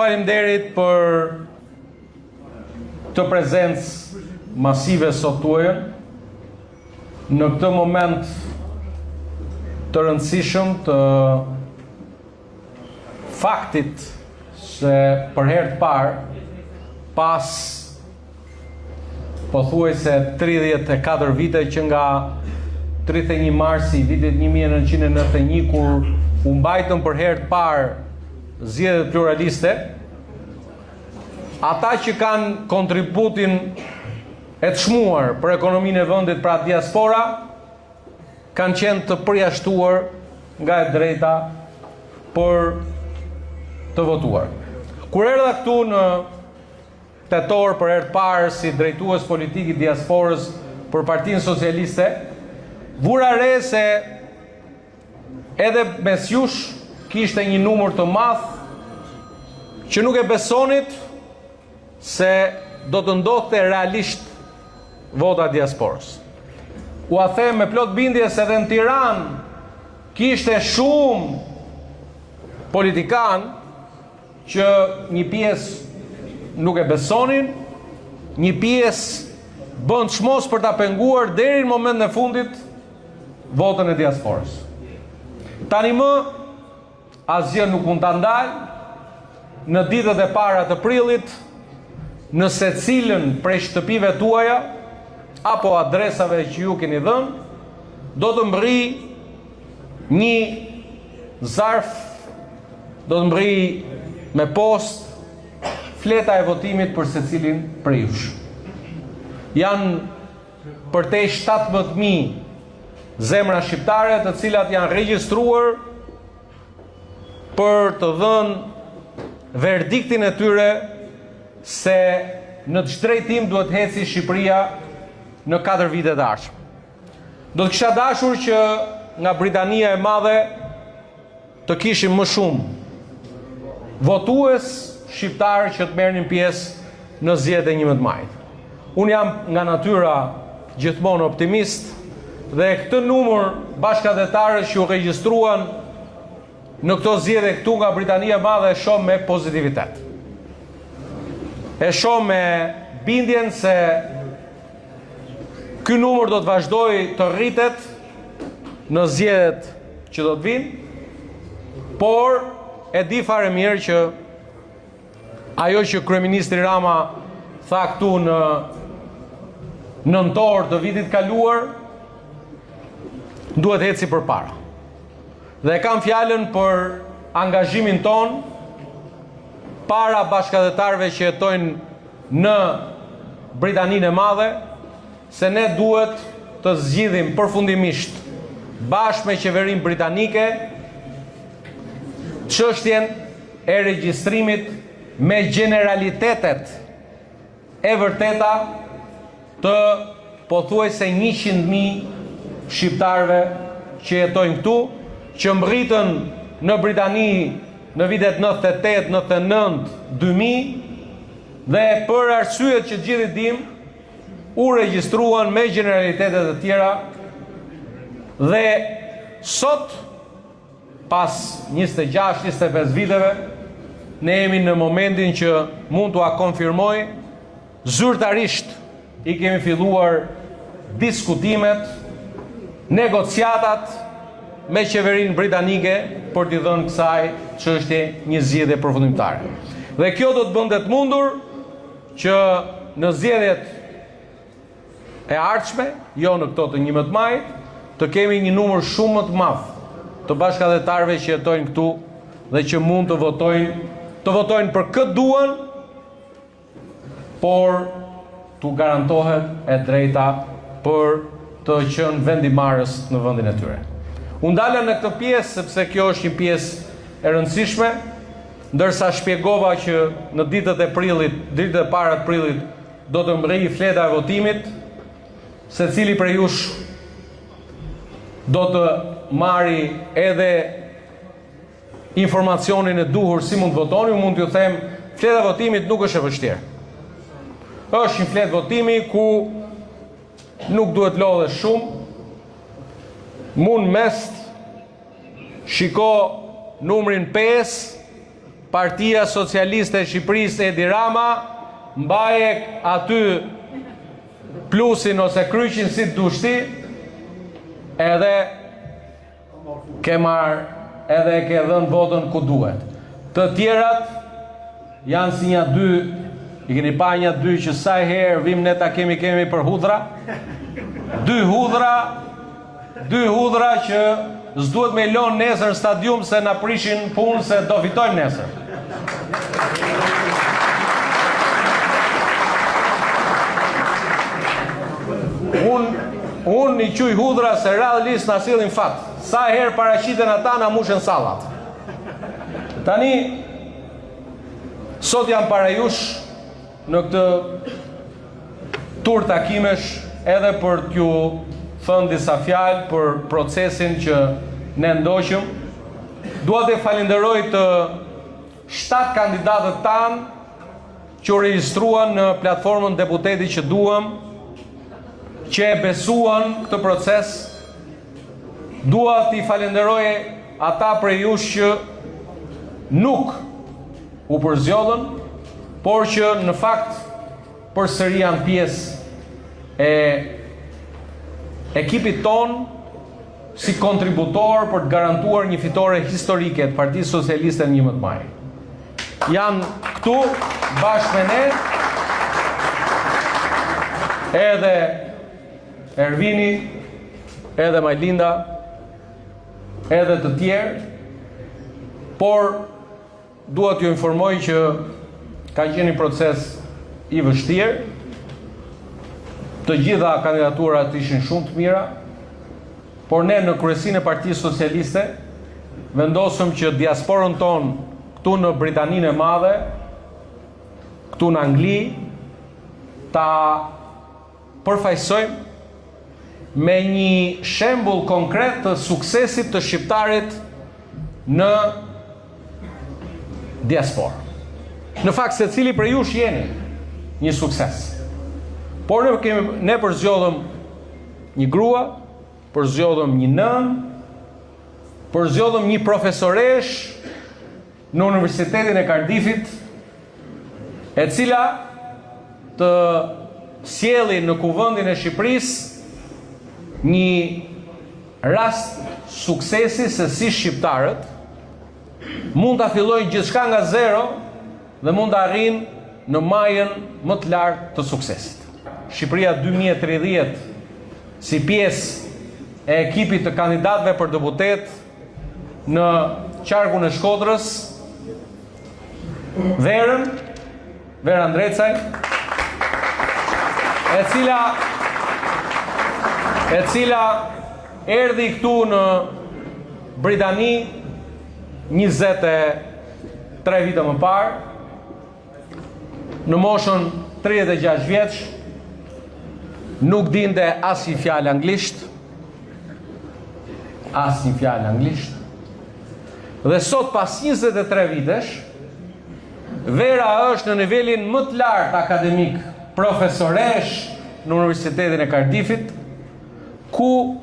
faleminderit për të prezencë masive sot tuaj në këtë moment të rëndësishëm të faktit se për herë të parë pas pothuajse 34 vite që nga 31 marsi vitit 1991 kur u mbajtën për herë të parë zgjedhjet pluraliste, ata që kanë kontributin e të shmuar për ekonominë e vendit, pra diaspora, kanë qenë të përjashtuar nga e drejta për të votuar. Kur erdha këtu në tetor për herë të parë si drejtues politik i diasporës për Partinë Socialiste, vura re se edhe mes jush kishte një numër të madh që nuk e besonit se do të ndodhte realisht vota diasporës. U a them me plot bindje se edhe në Tiranë kishte shumë politikan që një pjesë nuk e besonin, një pjesë bën çmos për ta penguar deri në momentin e fundit votën e diasporës. Tani më asgjë nuk mund ta ndalë në ditët e para të prillit në secilën prej shtëpive tuaja apo adresave që ju keni dhënë, do të mbërri një zarf, do të mbërri me post fleta e votimit për secilin prej jush. Janë përtej 17.000 zemra shqiptare të cilat janë regjistruar për të dhënë verdiktin e tyre se në të drejtim duhet heci Shqipëria në 4 vite të ardhshme. Do të kisha dashur që nga Britania e Madhe të kishim më shumë votues shqiptarë që të merrnin pjesë në zgjedhjet e 11 majit. Unë jam nga natyra gjithmonë optimist dhe këtë numër bashkëdhetarësh që u regjistruan në këto zgjedhje këtu nga Britania e Madhe e shoh me pozitivitet. E shoh me bindjen se ky numër do të vazhdojë të rritet në zgjedhjet që do të vinë, por e di fare mirë që ajo që kryeministri Rama tha këtu në nëntor të vitit kaluar duhet eci përpara. Dhe kam fjalën për angazhimin ton para bashkëdhetarëve që jetojnë në Britaninë e Madhe, se ne duhet të zgjidhim përfundimisht bashkë me qeverinë britanike çështjen e regjistrimit me generalitetet e vërteta të pothuajse 100.000 shqiptarëve që jetojnë këtu, që mbritën në Britani në vitet 98, 99, 2000 dhe për arsyet që gjithë dim u regjistruan me generalitetet e tjera dhe sot pas 26-25 viteve ne jemi në momentin që mund t'ua konfirmoj zyrtarisht i kemi filluar diskutimet, negociatat me qeverinë britanike për t'i dhënë kësaj çështje një zgjedhje përfundimtare. Dhe kjo do të bënte të mundur që në zgjedhjet e ardhshme, jo në këto të 11 majit, të kemi një numër shumë më të madh të bashkëdhetarëve që jetojnë këtu dhe që mund të votojnë për këtë duan, por t'u garantohet e drejta për të qenë vendimarrës në vendin e tyre. Unë dala në këtë pjesë sepse kjo është një pjesë e rëndësishme, ndërsa shpjegova që në ditët e para të prillit do të mbërrijë fleta e votimit, secili prej jush do të marri edhe informacionin e duhur si mund të votoni. Unë mund t'ju them, fleta e votimit nuk është e vështirë. Është një fletë votimi ku nuk duhet lodhe shumë, mund mest shiko numrin 5 Partia Socialiste e Shqipërisë Edi Rama mbaje aty plusin ose kryqin si të dushti, edhe ke marrë edhe ke dhënë votën ku duhet. Të tjerat janë si një dy, i keni pa një dy që sa herë vim ne ta kemi për hudhra, dy hudhra që s'duhet me lon nesër në stadium se na prishin punë se do fitojmë nesër. Unë i quj hudhra se realisht na sillin fat. Sa herë paraqiten ata na mushen sallat. Tani sot jam para jush në këtë tur takimesh edhe për t'ju thënë disa fjalë për procesin që ne ndoqëm. Dua të falenderoj të 7 kandidatët tanë që u regjistruan në platformën Deputeti që duam, që e besuan këtë proces. Dua t'i falenderoj ata prej jush që nuk u përzjodhen, por që në fakt përsëri janë pjesë e ekipit ton si kontributor për të garantuar një fitore historike të Partisë Socialiste në 11 maj. Janë këtu bashkë me ne edhe Ervini, edhe Majlinda, edhe të tjerë, por dua t'ju informoj që ka qenë një proces i vështirë. Të gjitha kandidaturat ishin shumë të mira, por ne në kryesinë e Partisë Socialiste vendosëm që diasporën tonë këtu në Britaninë e Madhe, këtu në Angli, ta përfaqësojmë me një shembull konkret të suksesit të shqiptarit në diasporë. Në fakt secili prej jush jeni një sukses. Por ne përzgjodhëm një grua, përzgjodhëm një nën, përzgjodhëm një profesoresh në Universitetin e Cardiffit, e cila të sjellin në kuvendin e Shqipërisë një rast suksesi se si shqiptarët mund ta fillojnë gjithçka nga zero dhe mund të arrijnë në majën më të lartë të suksesit. Shqipëria 2030 si pjesë e ekipit të kandidatëve për deputet në qarkun e Shkodrës, Vera Ndrecaj, e cila erdhi këtu në Britani 23 vite më parë, në moshën 36 vjeç, nuk dinte asnjë fjalë anglisht, dhe sot pas 23 vitesh, Vera është në nivelin më të lartë akademik, profesoresh në Universitetin e Cardiffit, ku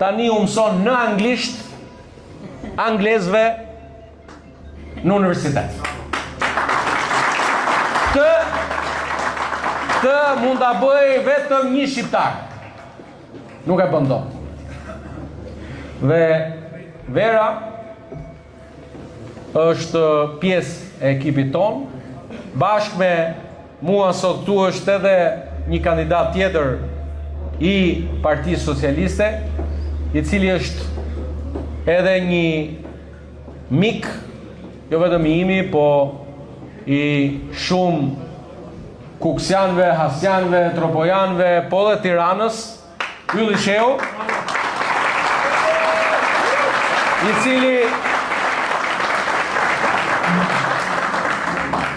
tani u mëson në anglisht anglezëve në universitet. Këtë mund ta bëj vetëm një shqiptar. Nuk e bën dot. Dhe Vera është pjesë e ekipit ton. Bashkë me mua sot këtu është edhe një kandidat tjetër i Partisë Socialiste, i cili është edhe një mik, jo vetëm i imi, po i shumë kuksianëve, hasjanëve, tropojanëve, po dhe Tiranës, Ylli Shehu, i cili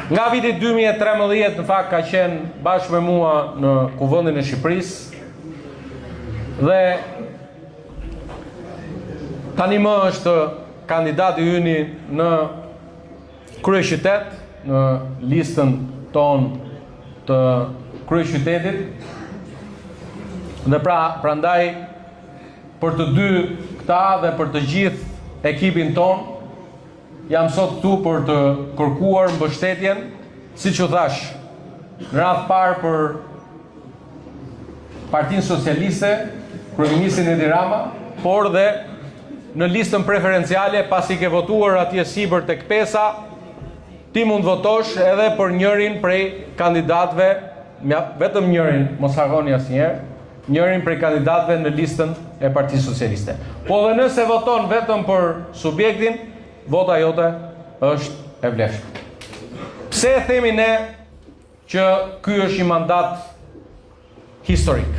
nga viti 2013 në fakt ka qenë bashkë me mua në kuvendin e Shqipërisë dhe tani më është kandidati yni në kryeqytet, në listën tonë të kryeqytetit. Dhe prandaj për të dy këta dhe për të gjithë ekipin ton, jam sot këtu për të kërkuar mbështetjen, siç u thash, në radhë parë për Partinë Socialiste, kryeministin Edi Rama, por dhe në listën preferenciale, pasi ke votuar atje sipër tek pesa, ti mund votosh edhe për njërin prej kandidatëve, vetëm njërin, mos harroni asnjëherë, njërin prej kandidatëve në listën e Partisë Socialiste. Po dhe nëse voton vetëm për subjektin, vota jote është e vlefshme. Pse e themi ne që ky është një mandat historik?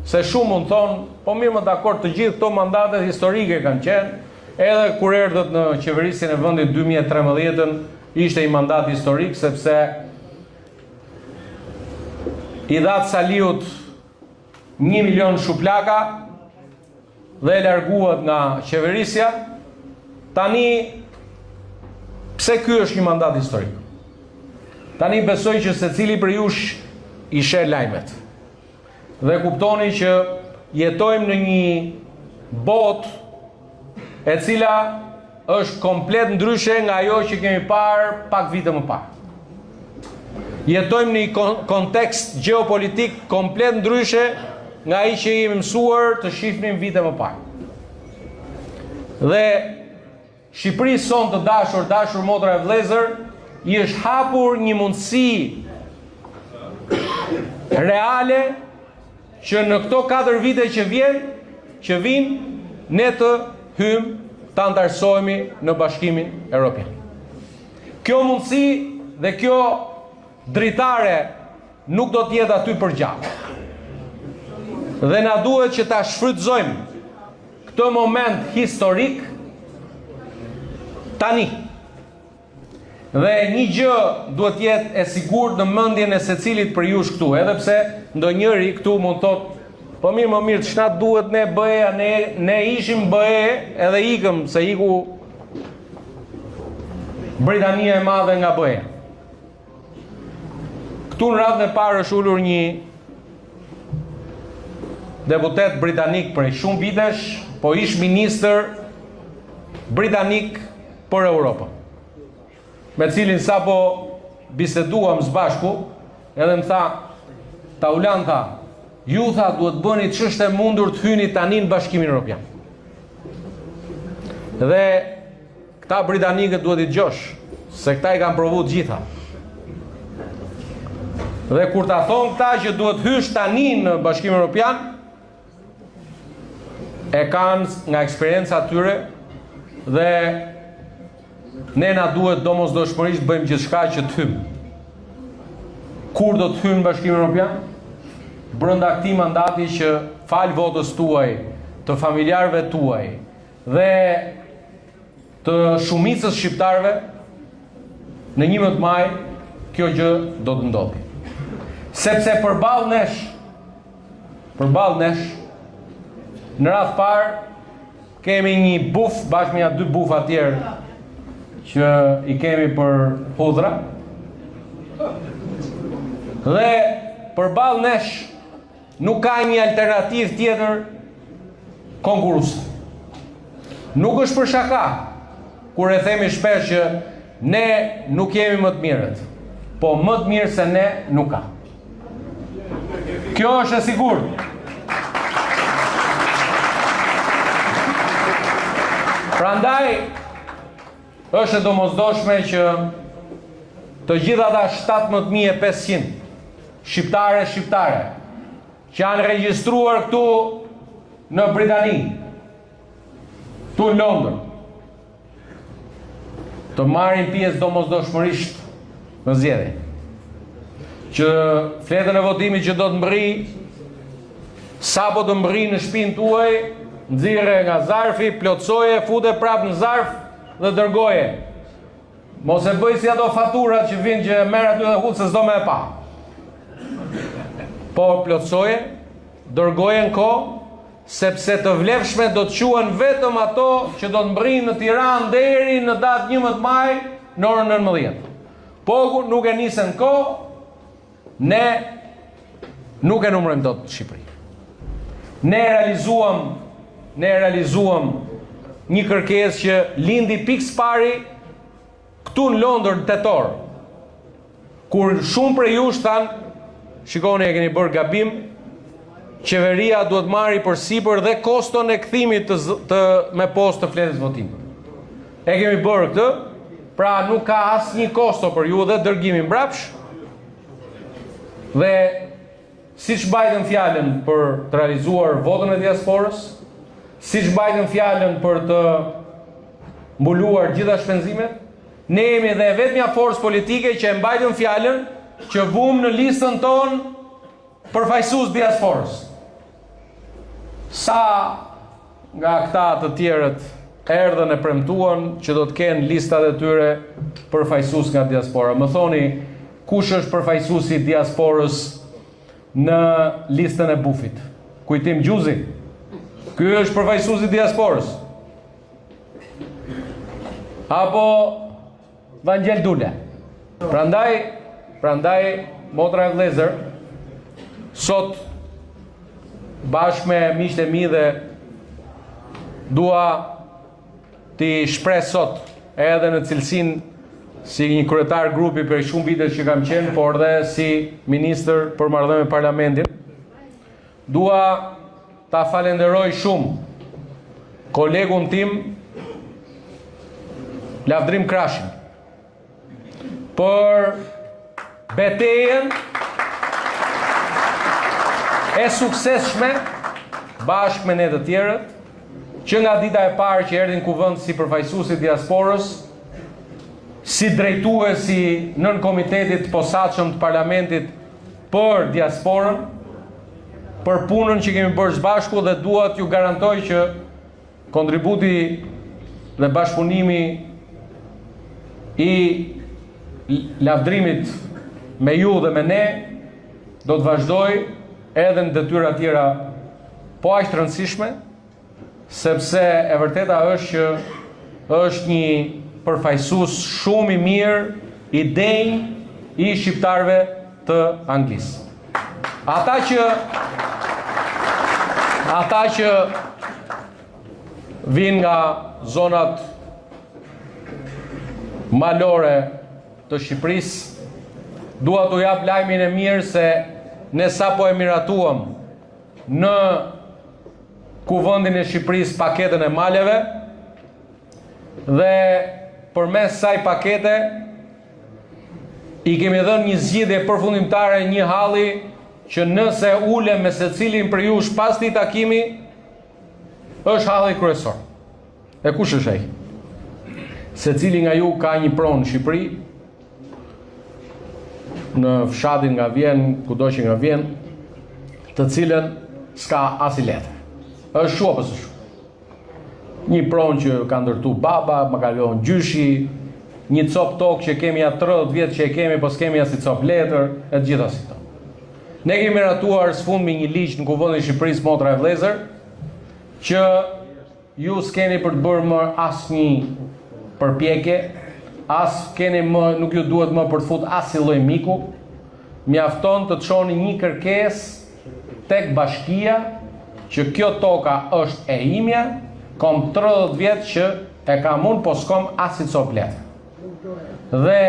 Se shumë mund thonë, po mirë më dakord, të gjithë këto mandate historike kanë qenë, edhe kur erdhët në qeverisjen e vendit 2013-ën, ishte një mandat historik, sepse i dhatë Saliut 1 milion shuplaka dhe larguat nga qeverisja. Tani, pse ky është një mandat historik? Tani besoj që secili për jush i sheh lajmet. Dhe kuptoni që jetojmë në një botë e cila është komplet ndryshe nga ajo që kemi parë pak vite më parë. Jetojmë në një kontekst geopolitik komplet ndryshe nga ai që jemi mësuar të shihnim vite më parë. Dhe Shqipëri son të dashur motra e vëllezër, i është hapur një mundësi reale që në këto 4 vite që vinë, ne të hymë të antarësohemi në Bashkimin Evropian. Kjo mundësi dhe kjo dritare nuk do t'jetë aty për gjallë. Dhe na duhet që ta shfrytëzojmë këtë moment historik tani. Dhe një gjë duhet jetë e sigurt në mendjen e secilit për jush këtu, edhe pse ndonjëri këtu mund thotë, po mirë më mirë, ç'na duhet ne BE-ja, ne ishim BE edhe ikëm, se iku Britania e Madhe nga BE-ja. Këtu në radhën e parë është ulur një deputet britanik prej shumë vitesh, po ish ministër britanik për Europën, me cilin sapo biseduam së bashku, edhe më tha, ta ulan tha, ju tha duhet bëni ç'është e mundur të hyni tani në Bashkimin Evropian. Dhe këta britanikët duhet i dëgjosh, se këta i kanë provu të gjitha. Dhe kur ta thonë këta që duhet hysh tani në Bashkimin Evropian, e kanë nga eksperienca tyre dhe ne na duhet domosdoshmërisht bëjmë gjithçka që të hymë. Kur do të hymë në Bashkimin Evropian? Brenda këtij mandati që fal votës tuaj, të familjarëve tuaj dhe të shumicës shqiptarëve, në 11 maj kjo gjë do të ndodhi. Sepse përballë nesh, në radhë parë kemi një buf bashkë me 2 bufa tjerë që i kemi për hudhra, dhe përballë nesh nuk ka një alternativë tjetër konkurruese. Nuk është për shaka kur e themi shpesh që ne nuk jemi më të mirët, po më të mirë se ne nuk ka. Kjo është e sigurt. Prandaj është e domosdoshme që të gjitha ata 17.500 shqiptare që janë regjistruar këtu në Britani, këtu në Londër, të marrin pjesë domosdoshmërisht në zgjedhje. Që fletën e votimit që do të mbërri, sapo të mbërri në shtëpinë tuaj, nxirre nga zarfi, plotësoje, fute prapë në zarf dhe dërgoje. Mos e bëj si ato faturat që vinë që merr aty dhe hudh se s'do më e pa. Po plotësoje, dërgoje në kohë, sepse të vlefshme do të quhen vetëm ato që do të mbërrinë në Tiranë deri në datë 11 maj në orën 19. Po nuk e nisën kohë, ne nuk e numërojmë dot Shqipëri. Ne realizuam një kërkesë që lindi pikës pari këtu në Londër në tetor, kur shumë prej jush thanë, shikoni e keni bërë gabim, qeveria duhet marri përsipër dhe koston e kthimit me post të fletës votim. E kemi bërë këtë, pra nuk ka asnjë kosto për ju dhe dërgimi mbrapsh. Dhe siç mbajtëm fjalën për të realizuar votën e diasporës, siç mbajtëm fjalën për të mbuluar gjitha shpenzimet, ne jemi dhe vetmja forcë politike që e mbajtëm fjalën që vum në listën tonë përfaqësues diasporës. Sa nga këta të tjerët erdhën e premtuan që do të kenë listat e tyre përfaqësues nga diaspora. Më thoni, kush është përfaqësuesi i diasporës në listën e Bufit? Kujtim Gjuzi. Ky është përfaqësuesi i diasporës. Apo Vangjel Dule. Prandaj motra e vëllezër, sot bashkë me miqtë e mi dhe dua ti shpreh sot edhe në cilësinë si një kryetar grupi për shumë vite që kam qenë, por dhe si ministër për marrëdhënie me Parlamentin, dua ta falenderoj shumë kolegun tim Lavdrim Krashin për betejën e suksesshme bashkë me ne të tjerët, që nga dita e parë që erdhin në kuvend si përfaqësuesi i diasporës, si drejtuesi nën komitetit posaçëm të Parlamentit për diasporën, për punën që kemi bërë së bashku, dhe dua t'ju garantoj që kontributi dhe bashkëpunimi i lavdrimit me ju dhe me ne do të vazhdoj edhe në detyra tjera po aq të rëndësishme, sepse e vërteta është që është një përfaqësues shumë i mirë, i denj i shqiptarëve të Anglisë. Ata që vinë nga zonat malore të Shqipërisë, dua t'u jap lajmin e mirë se ne sapo e miratuam në Kuvendin e Shqipërisë paketën e maleve, dhe përmes saj pakete i kemi dhënë një zgjidhje përfundimtare, një halli që nëse ulem me secilin për ju pas këtij takimi, është halli kryesor. E kush është ai? Secili nga ju ka një pronë në Shqipëri, në fshatin nga vjen, kudo që nga vjen, të cilën s'ka as i letër. Është shu apo s'është? Një pronë që ka ndërtu baba, më ka lënë gjyshi, një cop tokë që kemi atë 30 vjet që e kemi, po s'kemi as i cop letër, e të gjitha si to. Ne kemi miratuar sfundmi një ligj në Kuvendin e Shqipërisë, motra e vëllezër, që ju s'keni për të bërë më asnjë përpjekje, nuk ju duhet më për të fut as si lloj miku, mjafton të çoni një kërkesë tek bashkia që kjo toka është e imja, kom 30 vjet që e kam unë, po s'kom as si cop letër. Dhe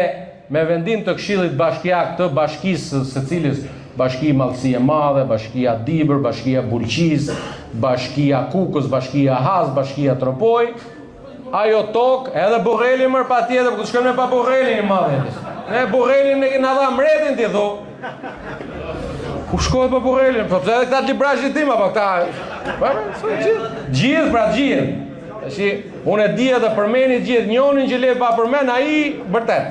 me vendim të Këshillit Bashkiak të bashkisë secilës, Bashkia Mallësie Madhe, Bashkia Dibër, Bashkia Bulqiz, Bashkia Kukës, Bashkia Haz, Bashkia Tropoj, ajo tokë, edhe Burreli mërë pa tjetër, për të shkëm ne pa Burrelin i madhe. Ne Burrelin në dha mretin t'i dhu. Ku shkohet pa Burrelin? Po edhe këta librajt tim, apo këta... Gjithë, pra gjithë. Unë e dhja dhe përmeni gjithë, njonin që le pa përmen, a i bërtet.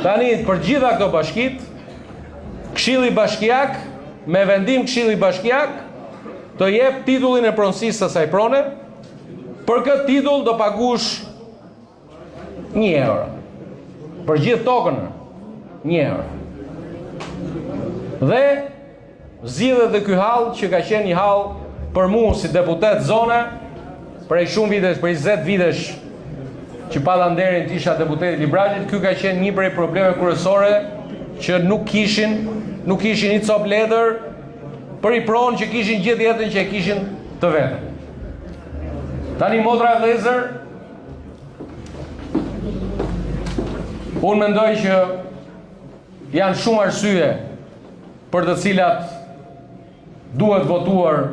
Tani, për gjitha këto bashkit, Këshilli Bashkiak, me vendim Këshilli Bashkiak, të jep titullin e pronësisë së saj prone. Për këtë titull do pagush 1 euro. Për gjithë tokën, 1 euro. Dhe zgjidhet dhe ky hall që ka qenë një hall për mua si deputet zone, prej shumë vitesh, për 20 vitesh që pata nderin të isha deputet i Librajit, ky ka qenë një prej probleme kryesore që nuk kishin i cop letër për i pronë që kishin gjithë jetën që e kishin të vetën. Tani motra e vëllezër, Unë mendoj që janë shumë arsye për të cilat duhet votuar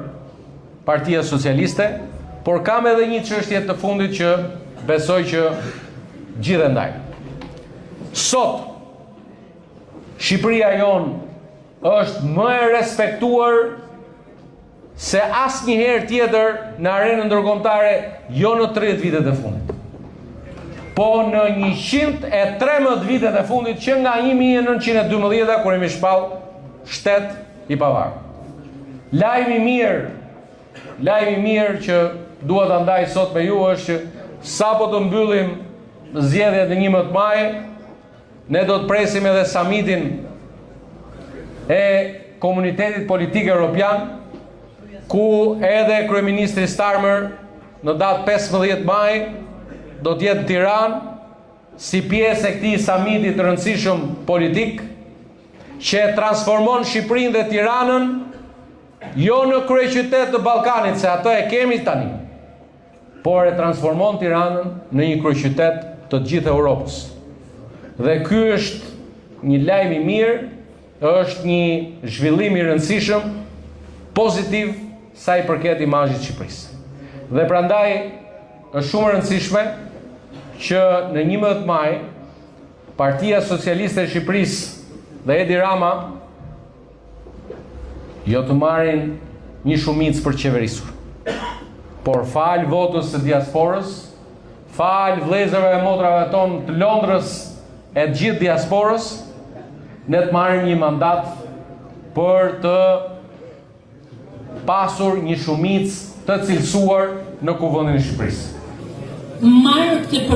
Partia Socialiste, por kam edhe një çështje të fundit që besoj që gjithë ndaj. Sot, Shqipëria jonë është më e respektuar se asnjëherë tjetër në arenën ndërkombëtare, jo në 30 vitet e fundit. Po në 113 vitet e fundit që nga 1912 kur kemi shpall shtet i pavarur. Lajmi i mirë që dua ta ndaj sot me ju është që sapo të mbyllim zgjedhjet në 11 maj, ne do të presim edhe summitin e Komunitetit Politik Evropian, ku edhe kryeministri Starmer në datë 15 maj do të jetë në Tiranë si pjesë e këtij summiti të rëndësishëm politik që transformon Shqipërinë dhe Tiranën jo në kryeqytet të Ballkanit, se atë e kemi tani, por e transformon Tiranën në një kryeqytet të gjithë Europës. Dhe ky është një lajm i mirë, është një zhvillim i rëndësishëm, pozitiv sa i përket imazhit të Shqipërisë. Dhe prandaj është shumë e rëndësishme që në 11 maj Partia Socialiste e Shqipërisë dhe Edi Rama jo të marrin një shumicë për qeverisur, por fal votës së diasporës, fal vëllezërve e motrave tonë të Londrës e të gjithë diasporës, ne të marrim një mandat për të pasur një shumicë të cilësuar në Kuvendin e Shqipërisë. Marrë këtë